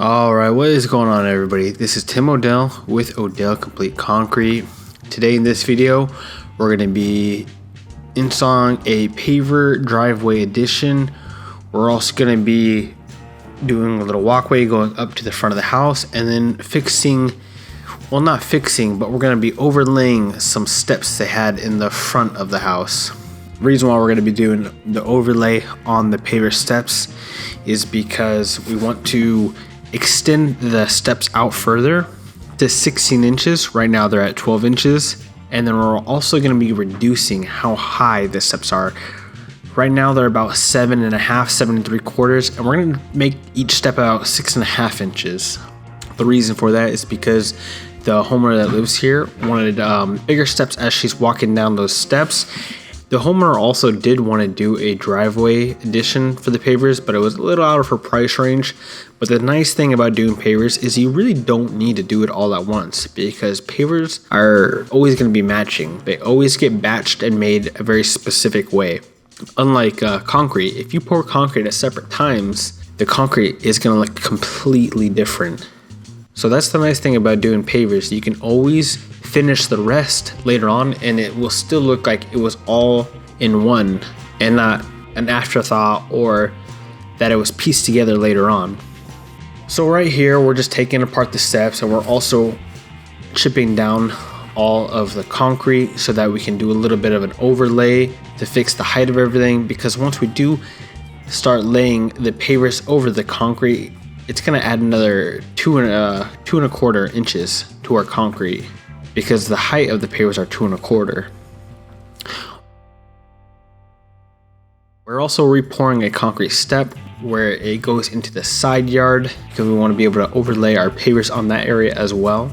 All right, what is going on, everybody? This is Tim Odell with Odell Complete Concrete. Today in this video, we're going to be installing a paver driveway addition. We're also going to be doing a little walkway going up to the front of the house, and then not fixing, but we're going to be overlaying some steps they had in the front of the house. The reason why we're going to be doing the overlay on the paver steps is because we want to extend the steps out further to 16 inches. Right now they're at 12 inches. And then we're also going to be reducing how high the steps are. Right now they're about 7.5, 7.75, and we're going to make each step about 6.5 inches. The reason for that is because the homeowner that lives here wanted bigger steps as she's walking down those steps. The homeowner also did want to do a driveway addition for the pavers, but it was a little out of her price range. But the nice thing about doing pavers is you really don't need to do it all at once, because pavers are always going to be matching. They always get batched and made a very specific way. Unlike concrete, if you pour concrete at separate times, the concrete is going to look completely different. So that's the nice thing about doing pavers. You can always finish the rest later on and it will still look like it was all in one and not an afterthought or that it was pieced together later on. So right here we're just taking apart the steps, and we're also chipping down all of the concrete so that we can do a little bit of an overlay to fix the height of everything, because once we do start laying the pavers over the concrete, it's going to add another 2.25 inches to our concrete, because the height of the pavers are 2.25. We're also repouring a concrete step where it goes into the side yard, because we want to be able to overlay our pavers on that area as well.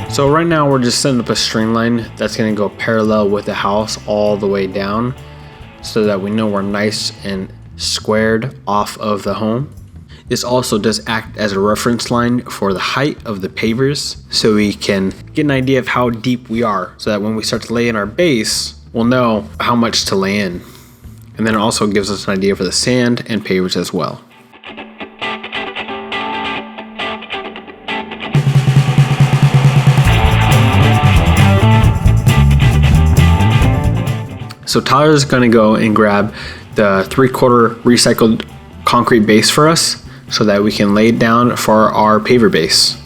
So right now we're just setting up a string line that's going to go parallel with the house all the way down, so that we know we're nice and squared off of the home. This also does act as a reference line for the height of the pavers, so we can get an idea of how deep we are, so that when we start to lay in our base, we'll know how much to lay in. And then it also gives us an idea for the sand and pavers as well. So Tyler's gonna go and grab the 3/4 recycled concrete base for us so that we can lay it down for our paver base.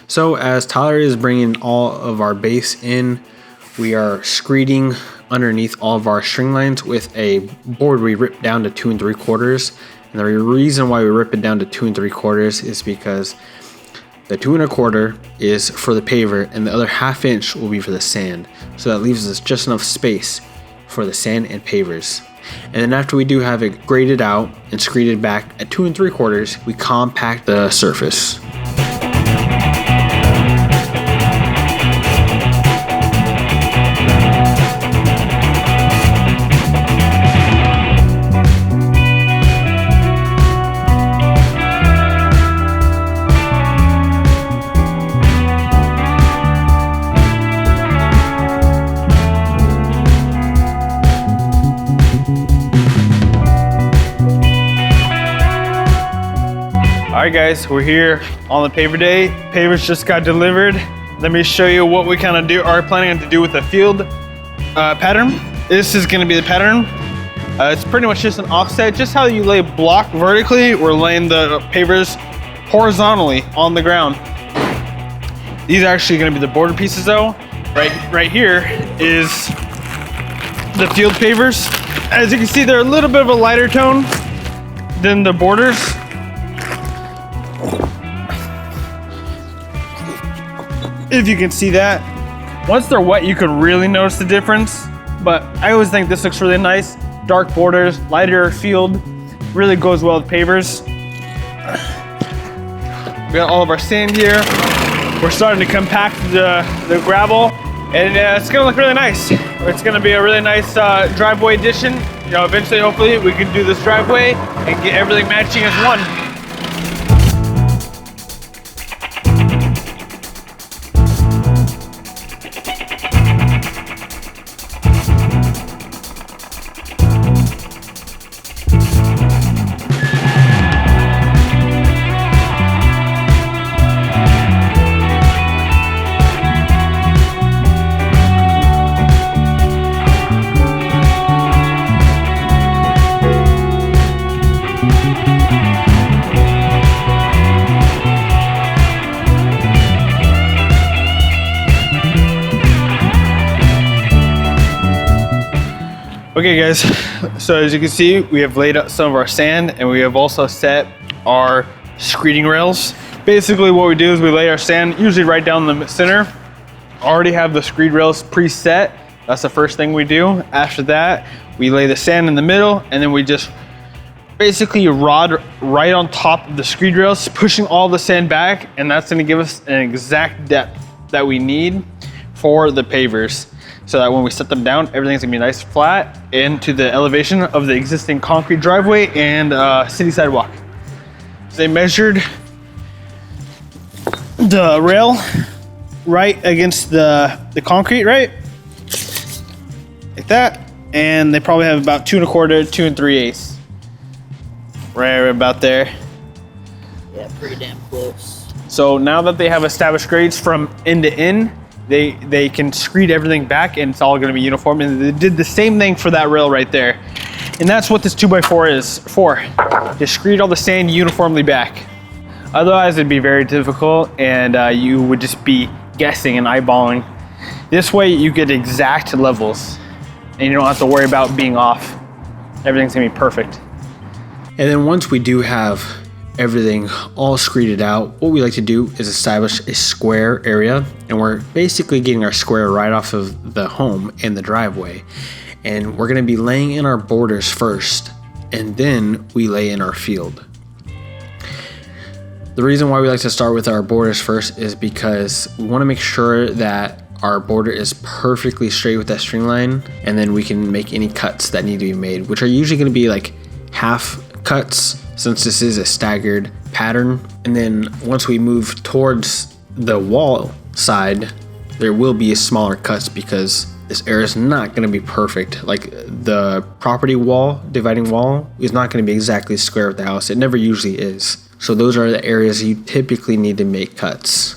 So as Tyler is bringing all of our base in, we are screeding underneath all of our string lines with a board we ripped down to 2 3/4. And the reason why we rip it down to 2 3/4 is because the 2 1/4 is for the paver and the other 1/2 inch will be for the sand. So that leaves us just enough space for the sand and pavers. And then after we do have it graded out and screeded back at 2 3/4, we compact the surface. Alright guys, we're here on the paver day. Pavers just got delivered. Let me show you what we kind of are planning to do with the field pattern. This is going to be the pattern. It's pretty much just an offset, just how you lay block vertically. We're laying the pavers horizontally on the ground. These are actually going to be the border pieces though. Right here is the field pavers. As you can see, they're a little bit of a lighter tone than the borders. If you can see that. Once they're wet, you can really notice the difference. But I always think this looks really nice. Dark borders, lighter field, really goes well with pavers. We got all of our sand here. We're starting to compact the gravel, and it's gonna look really nice. It's gonna be a really nice driveway addition. You know, eventually, hopefully, we can do this driveway and get everything matching as one. Okay guys, so as you can see, we have laid out some of our sand and we have also set our screeding rails. Basically what we do is we lay our sand usually right down the center. Already have the screed rails preset. That's the first thing we do. After that, we lay the sand in the middle and then we just basically rod right on top of the screed rails, pushing all the sand back, and that's gonna give us an exact depth that we need for the pavers. So that when we set them down, everything's gonna be nice flat into the elevation of the existing concrete driveway and city sidewalk. So they measured the rail right against the concrete, right? Like that. And they probably have about 2 1/4, 2 3/8. Right about there. Yeah, pretty damn close. So now that they have established grades from end to end, they can screed everything back and it's all gonna be uniform. And they did the same thing for that rail right there. And that's what this 2x4 is for. To screed all the sand uniformly back. Otherwise it'd be very difficult and you would just be guessing and eyeballing. This way you get exact levels and you don't have to worry about being off. Everything's gonna be perfect. And then once we do have everything all screeded out, what we like to do is establish a square area, and we're basically getting our square right off of the home and the driveway. And we're gonna be laying in our borders first, and then we lay in our field. The reason why we like to start with our borders first is because we wanna make sure that our border is perfectly straight with that string line, and then we can make any cuts that need to be made, which are usually gonna be like half cuts, since this is a staggered pattern. And then once we move towards the wall side, there will be smaller cuts because this area is not going to be perfect. Like the property wall, dividing wall, is not going to be exactly square with the house. It never usually is. So those are the areas you typically need to make cuts.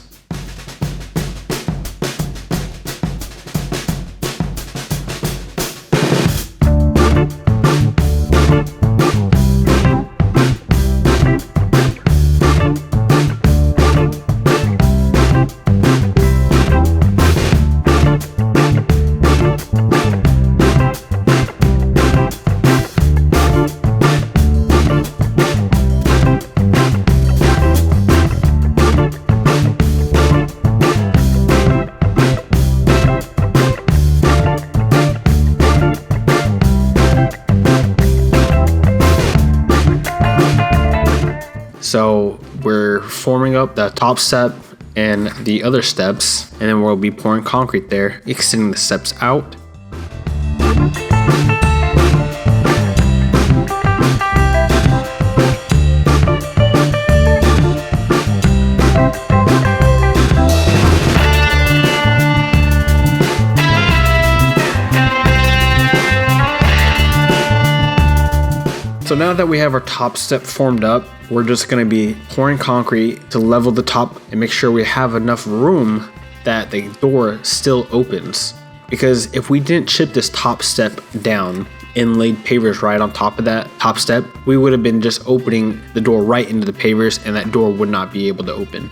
So we're forming up the top step and the other steps, and then we'll be pouring concrete there, extending the steps out. So now that we have our top step formed up, we're just gonna be pouring concrete to level the top and make sure we have enough room that the door still opens. Because if we didn't chip this top step down, inlaid pavers right on top of that top step, we would have been just opening the door right into the pavers, and that door would not be able to open.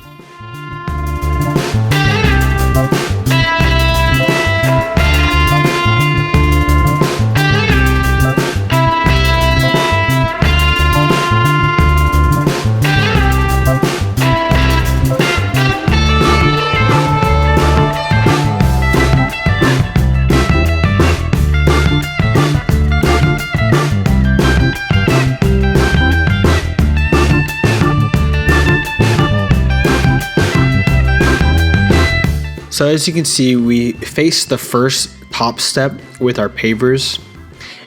So as you can see, we faced the first top step with our pavers,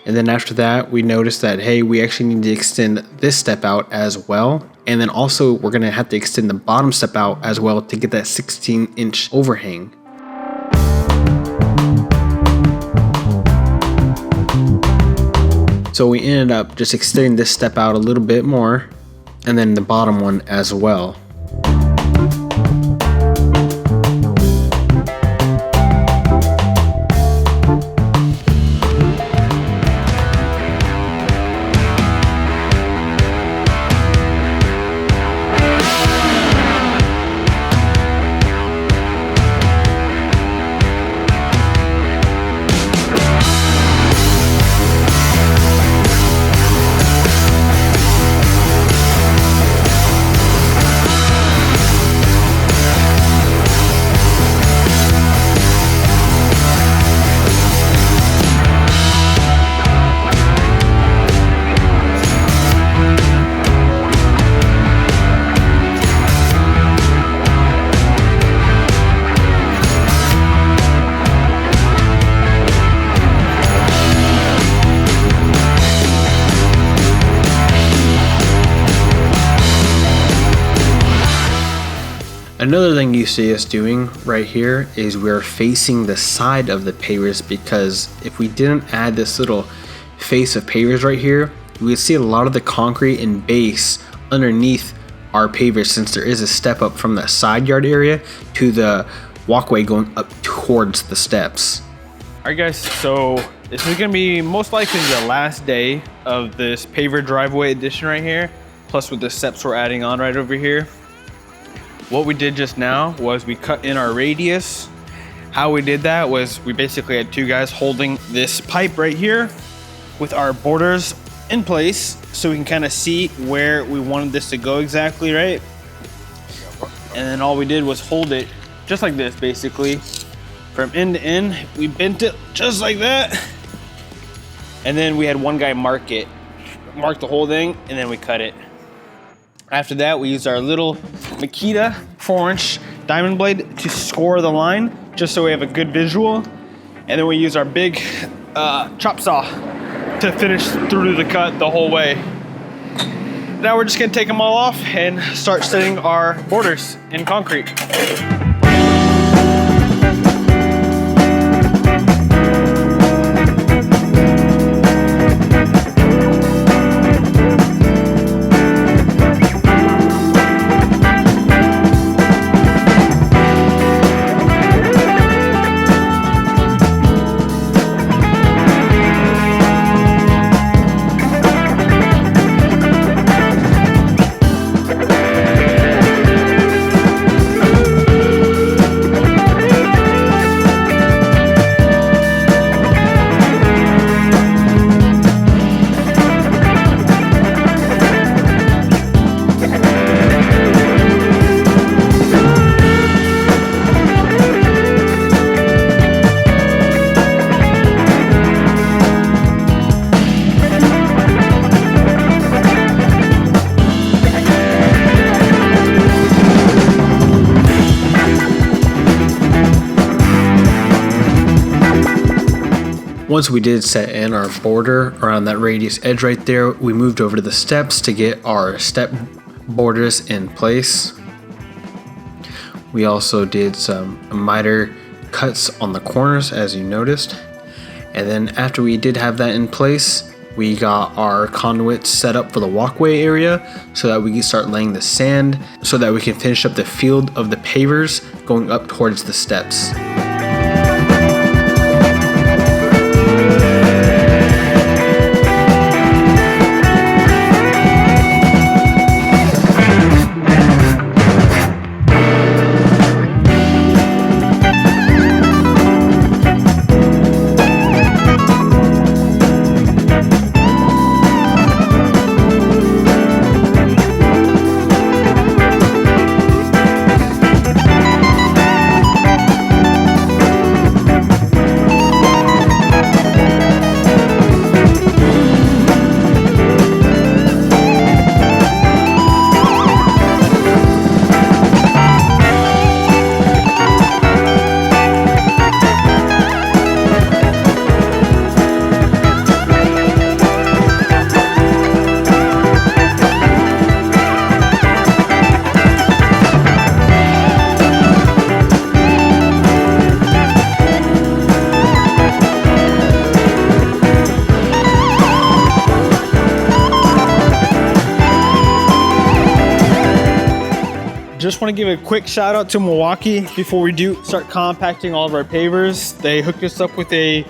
and then after that we noticed that, hey, we actually need to extend this step out as well, and then also we're gonna have to extend the bottom step out as well to get that 16-inch overhang. So we ended up just extending this step out a little bit more, and then the bottom one as well. Another thing you see us doing right here is we're facing the side of the pavers, because if we didn't add this little face of pavers right here, we would see a lot of the concrete and base underneath our pavers, since there is a step up from the side yard area to the walkway going up towards the steps. All right guys, so this is gonna be most likely the last day of this paver driveway addition right here, plus with the steps we're adding on right over here. What we did just now was we cut in our radius. How we did that was we basically had two guys holding this pipe right here with our borders in place, so we can kind of see where we wanted this to go exactly, right? And then all we did was hold it just like this, basically. From end to end, we bent it just like that. And then we had one guy mark the whole thing, and then we cut it. After that, we used our little Makita 4-inch diamond blade to score the line, just so we have a good visual. And then we use our big chop saw to finish through the cut the whole way. Now we're just gonna take them all off and start setting our borders in concrete. Once we did set in our border around that radius edge right there, we moved over to the steps to get our step borders in place. We also did some miter cuts on the corners, as you noticed. And then after we did have that in place, we got our conduits set up for the walkway area so that we can start laying the sand so that we can finish up the field of the pavers going up towards the steps. just want to give a quick shout out to Milwaukee before we do start compacting all of our pavers. They hooked us up with a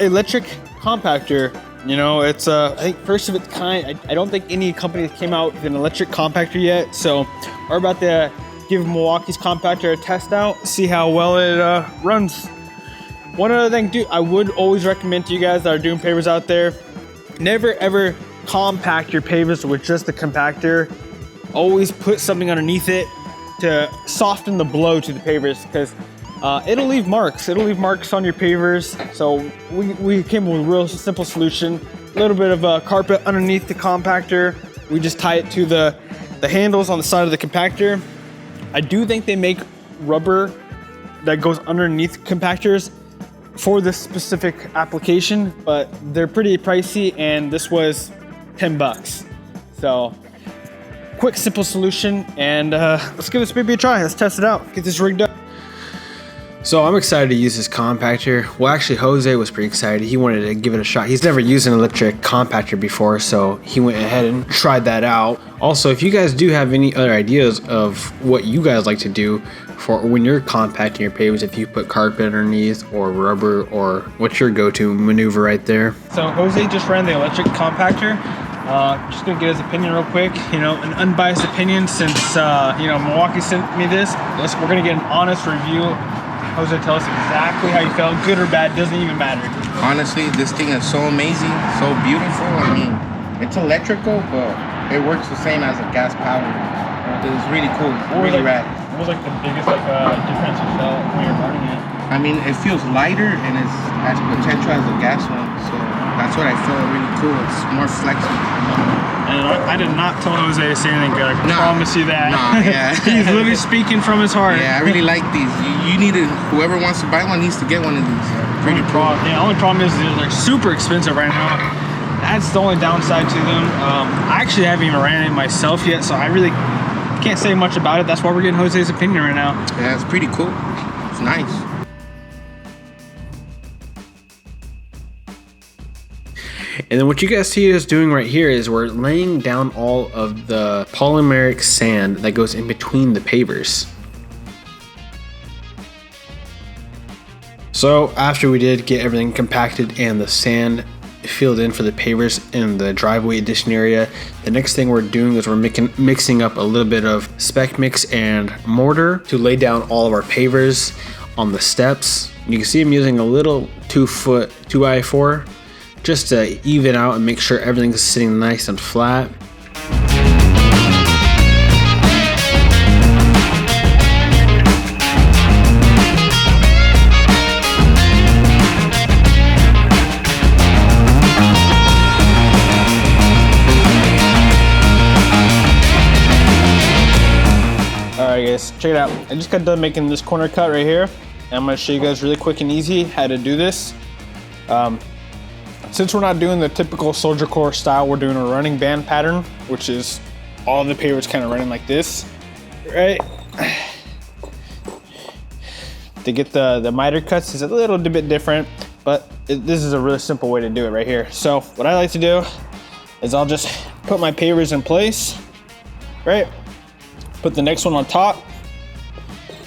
electric compactor. You know, it's I think first of its kind. I don't think any company came out with an electric compactor yet. So we're about to give Milwaukee's compactor a test out, see how well it runs. One other thing, dude, I would always recommend to you guys that are doing pavers out there, never ever compact your pavers with just the compactor. Always put something underneath it to soften the blow to the pavers, because it'll leave marks. It'll leave marks on your pavers. So we came up with a real simple solution. A little bit of carpet underneath the compactor. We just tie it to the handles on the side of the compactor. I do think they make rubber that goes underneath compactors for this specific application, but they're pretty pricey, and this was 10 bucks. So quick, simple solution, and let's give this baby a try. Let's test it out, get this rigged up. So I'm excited to use this compactor. Well, actually, Jose was pretty excited. He wanted to give it a shot. He's never used an electric compactor before, so he went ahead and tried that out. Also, if you guys do have any other ideas of what you guys like to do for when you're compacting your pavers, if you put carpet underneath or rubber, or what's your go-to maneuver right there? So Jose just ran the electric compactor. Just gonna get his opinion real quick, you know, an unbiased opinion, since you know, Milwaukee sent me this. We're gonna get an honest review. Jose, tell us exactly how you felt, good or bad, doesn't even matter. Honestly, this thing is so amazing, so beautiful. I mean, it's electrical, but it works the same as a gas power. It's really cool, really rad. What was like the biggest difference you felt when you're running it? I mean, it feels lighter and it's as potential as the gas one, so that's what I feel really cool. It's more flexible. And I did not tell Jose to say anything good. I can promise you that. Nah, yeah. He's literally speaking from his heart. Yeah, I really like these. You need to, whoever wants to buy one needs to get one of these. Pretty cool. Yeah, the only problem is they're like super expensive right now. That's the only downside to them. I actually haven't even ran it myself yet, so I really can't say much about it. That's why we're getting Jose's opinion right now. Yeah, it's pretty cool. It's nice. And then what you guys see us doing right here is we're laying down all of the polymeric sand that goes in between the pavers. So after we did get everything compacted and the sand filled in for the pavers in the driveway addition area, the next thing we're doing is we're mixing up a little bit of spec mix and mortar to lay down all of our pavers on the steps. You can see I'm using a little 2-foot 2x4 just to even out and make sure everything's sitting nice and flat. Alright guys, check it out. I just got done making this corner cut right here. And I'm gonna show you guys really quick and easy how to do this. Since we're not doing the typical soldier core style, we're doing a running band pattern, which is all the pavers kind of running like this, right? To get the miter cuts is a little bit different, but this is a really simple way to do it right here. So what I like to do is I'll just put my pavers in place, right? Put the next one on top,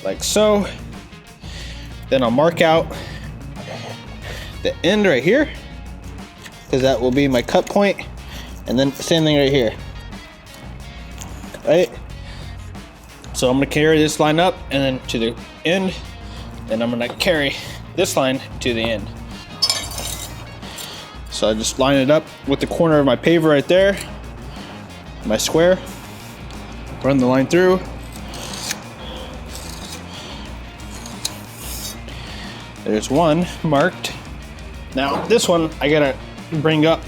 like so. Then I'll mark out the end right here, because that will be my cut point, and then same thing right here, right? So I'm gonna carry this line up and then to the end, and I'm gonna carry this line to the end. So I just line it up with the corner of my paver right there, my square, run the line through. There's one marked. Now this one I gotta bring up.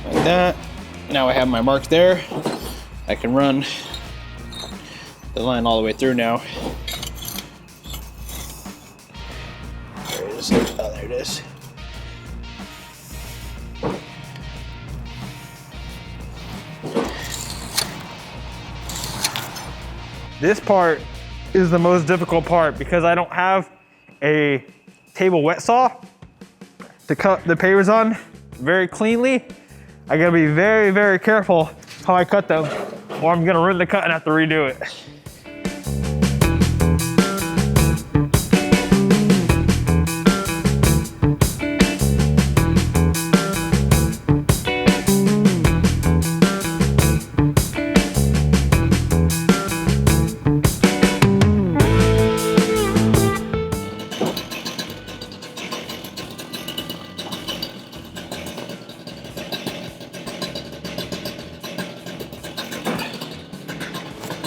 Like that. Now I have my mark there. I can run the line all the way through now. There it is. Oh, there it is. This part is the most difficult part because I don't have a table wet saw to cut the pavers on. very cleanly. I gotta be very, very careful how I cut them, or I'm gonna ruin the cut and have to redo it.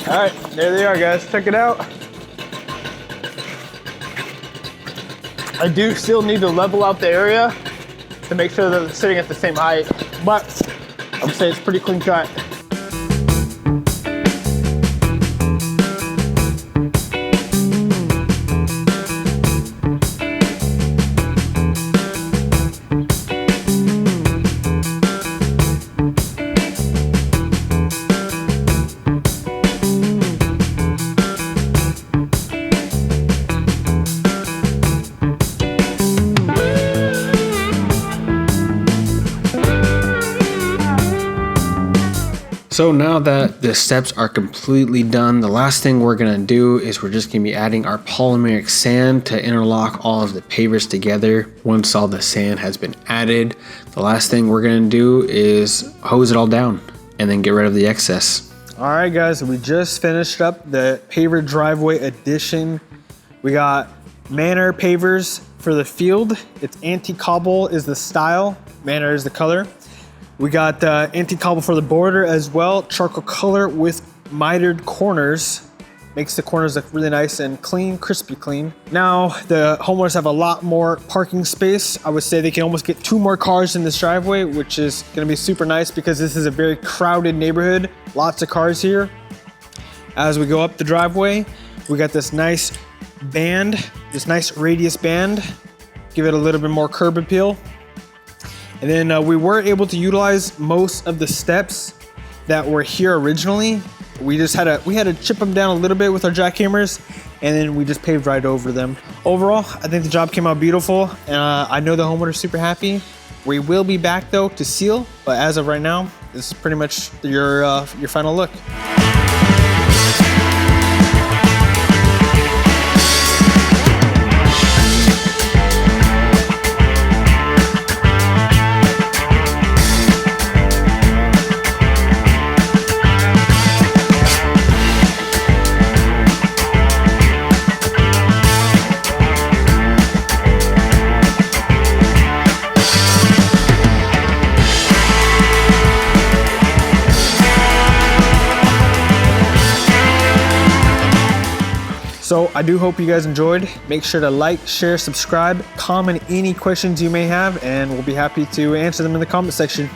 All right, there they are, guys. Check it out. I do still need to level out the area to make sure that they're sitting at the same height, but I would say it's pretty clean cut. So now that the steps are completely done, the last thing we're gonna do is we're just gonna be adding our polymeric sand to interlock all of the pavers together. Once all the sand has been added, the last thing we're gonna do is hose it all down and then get rid of the excess. All right, guys, we just finished up the paver driveway edition. We got Manor pavers for the field. It's anti-cobble is the style, Manor is the color. We got anti-cobble for the border as well, charcoal color with mitered corners. Makes the corners look really nice and clean, crispy clean. Now, the homeowners have a lot more parking space. I would say they can almost get 2 more cars in this driveway, which is gonna be super nice because this is a very crowded neighborhood. Lots of cars here. As we go up the driveway, we got this nice band, this nice radius band. Give it a little bit more curb appeal. And then we were able to utilize most of the steps that were here originally. We had to chip them down a little bit with our jackhammers, and then we just paved right over them. Overall, I think the job came out beautiful. I know the homeowner's super happy. We will be back though to seal, but as of right now, this is pretty much your final look. So I do hope you guys enjoyed. Make sure to like, share, subscribe, comment any questions you may have, and we'll be happy to answer them in the comment section.